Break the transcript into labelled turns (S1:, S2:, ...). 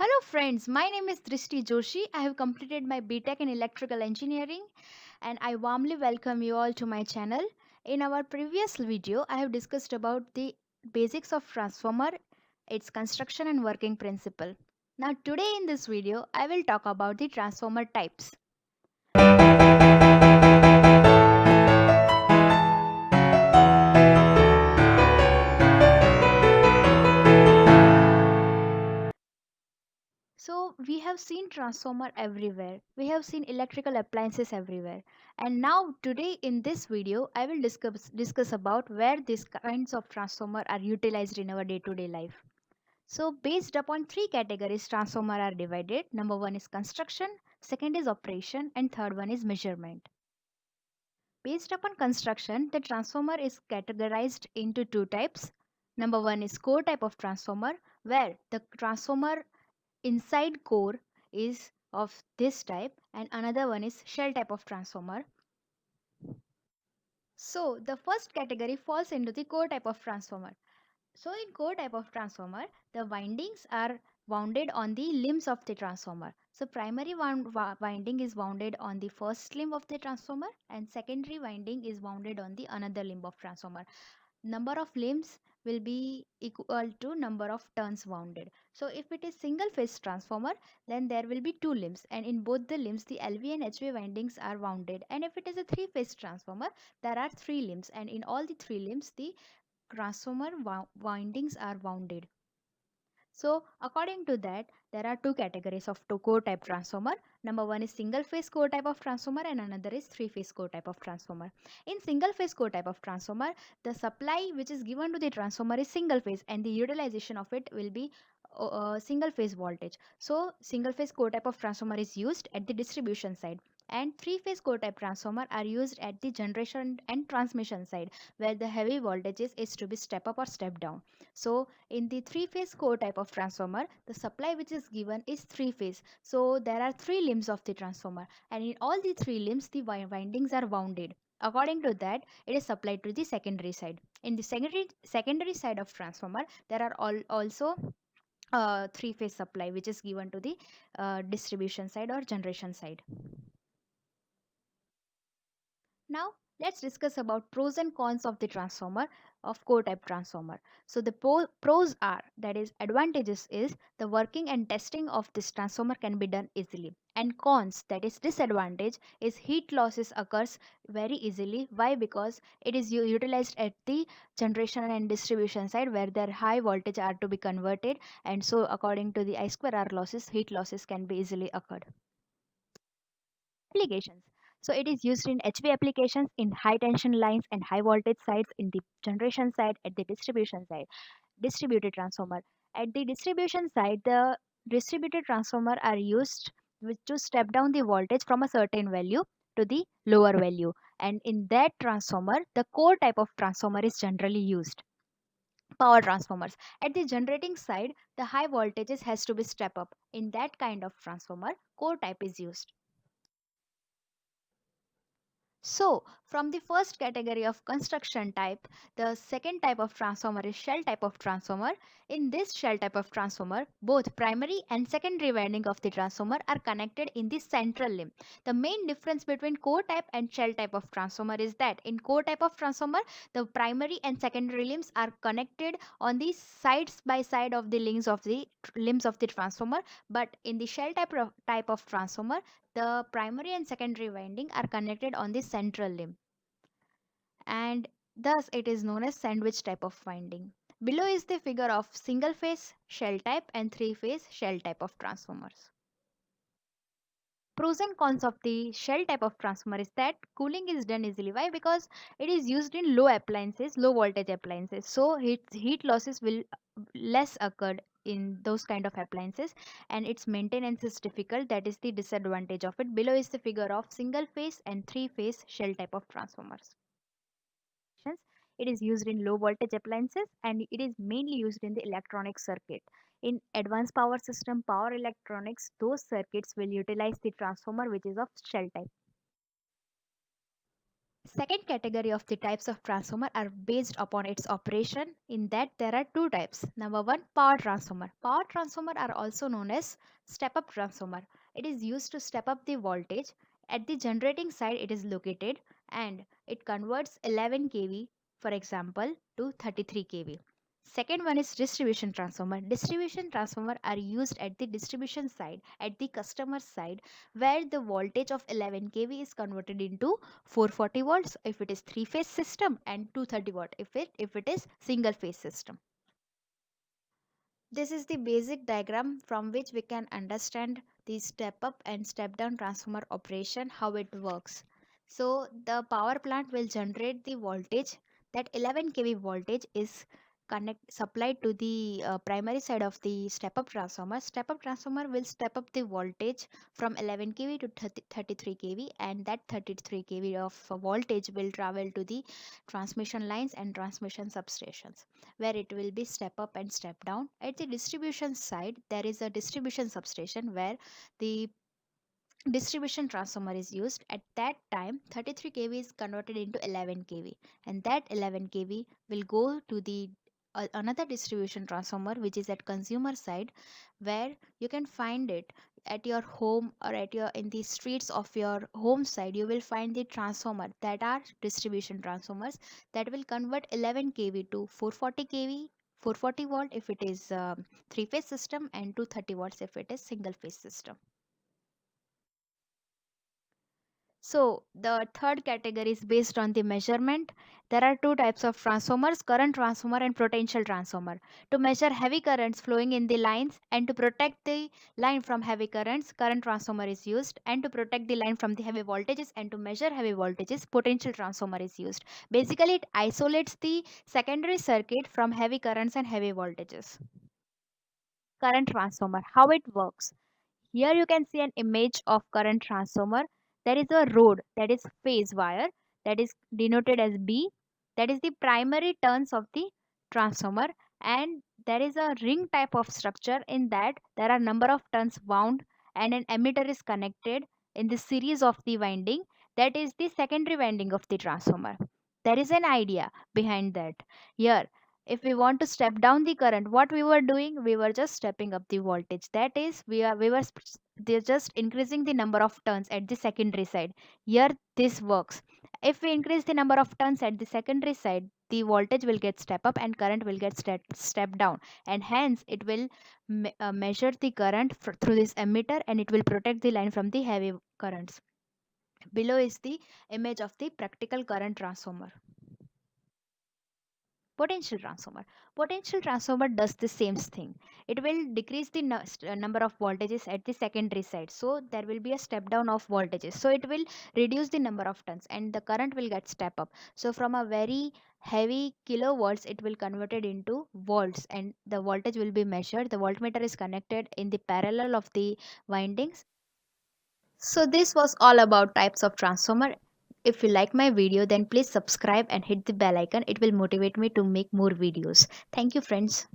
S1: Hello friends, my name is Drishti Joshi. I have completed my BTech in Electrical Engineering and I warmly welcome you all to my channel. In our previous video, I have discussed about the basics of transformer, its construction and working principle. Now today in this video, I will talk about the transformer types. So we have seen transformer everywhere. We have seen electrical appliances everywhere. And now today in this video I will discuss about where these kinds of transformer are utilized in our day-to-day life. So based upon three categories transformer are divided. Number 1 is construction, second is operation and third one is measurement. Based upon construction, the transformer is categorized into two types. Number 1 is core type of transformer where the transformer inside core is of this type and another one is shell type of transformer. So the first category falls into the core type of transformer. So in core type of transformer, the windings are wounded on the limbs of the transformer. So primary winding is wounded on the first limb of the transformer and secondary winding is wounded on the another limb of transformer. Number of limbs will be equal to number of turns wounded. So if it is single phase transformer, then there will be two limbs and in both the limbs the LV and HV windings are wounded, and if it is a three phase transformer there are three limbs and in all the three limbs the transformer windings are wounded. So according to that, there are two categories of core type transformer. Number one is single phase core type of transformer and another is three phase core type of transformer. In single phase core type of transformer, the supply which is given to the transformer is single phase and the utilization of it will be single phase voltage. So single phase core type of transformer is used at the distribution side and three phase core type transformer are used at the generation and transmission side where the heavy voltages is to be step up or step down. So in the three phase core type of transformer, the supply which is given is three phase. So there are three limbs of the transformer and in all the three limbs the windings are wounded. According to that, it is supplied to the secondary side. In the secondary side of transformer, there are also three phase supply which is given to the distribution side or generation side. Now let's discuss about pros and cons of the transformer of core type transformer. So the pros are, that is advantages is the working and testing of this transformer can be done easily, and cons, that is disadvantage, is heat losses occurs very easily. Why? Because it is utilized at the generation and distribution side where their high voltage are to be converted, and so according to the I square R losses, heat losses can be easily occurred. Applications. So it is used in HV applications in high tension lines and high voltage sides in the generation side at the distribution side. Distributed transformer. At the distribution side, the distributed transformer are used to step down the voltage from a certain value to the lower value. And in that transformer, the core type of transformer is generally used. Power transformers. At the generating side, the high voltages has to be step up. In that kind of transformer, core type is used. So, from the first category of construction type, the second type of transformer is shell type of transformer. In this shell type of transformer, both primary and secondary winding of the transformer are connected in the central limb. The main difference between core type and shell type of transformer is that in core type of transformer, the primary and secondary limbs are connected on the sides by side of the limbs of the transformer, but in the shell type of transformer, the primary and secondary winding are connected on the central limb and thus it is known as sandwich type of winding. Below is the figure of single phase shell type and three phase shell type of transformers. Pros and cons of the shell type of transformer is that cooling is done easily. Why? Because it is used in low appliances, low voltage appliances. So heat losses will less occur in those kind of appliances and its maintenance is difficult. That is the disadvantage of it. Below is the figure of single phase and three phase shell type of transformers. It is used in low voltage appliances and it is mainly used in the electronic circuit. In advanced power system, power electronics, those circuits will utilize the transformer which is of shell type. Second category of the types of transformer are based upon its operation, in that there are two types. Number one, power transformer. Power transformer are also known as step up transformer. It is used to step up the voltage. At the generating side it is located, and it converts 11 kV, for example, to 33 kV. Second one is distribution transformer. Distribution transformer are used at the distribution side, at the customer side, where the voltage of 11 kV is converted into 440 volts if it is three phase system, and 230 watt if it is single phase system. This is the basic diagram from which we can understand the step up and step down transformer operation, how it works. So the power plant will generate the voltage. That 11 kV voltage is supplied to the primary side of the step up transformer. Step up transformer will step up the voltage from 11 kV to 33 kV, and that 33 kV of voltage will travel to the transmission lines and transmission substations, where it will be step up and step down. At the distribution side, there is a distribution substation where the distribution transformer is used. At that time, 33 kV is converted into 11 kV, and that 11 kV will go to the another distribution transformer which is at consumer side, where you can find it at your home or at your in the streets of your home side. You will find the transformer that are distribution transformers that will convert 11 kV to 440 kV, 440 volt if it is three phase system, and 230 watts if it is single phase system. So the third category is based on the measurement. There are two types of transformers: current transformer and potential transformer. To measure heavy currents flowing in the lines and to protect the line from heavy currents, current transformer is used. And to protect the line from the heavy voltages and to measure heavy voltages, potential transformer is used. Basically, it isolates the secondary circuit from heavy currents and heavy voltages. Current transformer, how it works? Here you can see an image of current transformer. There is a rod, that is phase wire, that is denoted as B. That is the primary turns of the transformer, and there is a ring type of structure. In that there are number of turns wound, and an emitter is connected in the series of the winding. That is the secondary winding of the transformer. There is an idea behind that. Here, if we want to step down the current, what we were doing, we were just stepping up the voltage. That is, they're just increasing the number of turns at the secondary side. Here this works. If we increase the number of turns at the secondary side, the voltage will get step up and current will get step down, and hence it will measure the current through this emitter, and it will protect the line from the heavy currents. Below is the image of the practical current transformer. Potential transformer. Potential transformer does the same thing. It will decrease the number of voltages at the secondary side. So there will be a step down of voltages. So it will reduce the number of turns and the current will get step up. So from a very heavy kilovolts, it will convert it into volts, and the voltage will be measured. The voltmeter is connected in the parallel of the windings. So this was all about types of transformer. If you like my video, then please subscribe and hit the bell icon. It will motivate me to make more videos. Thank you, friends.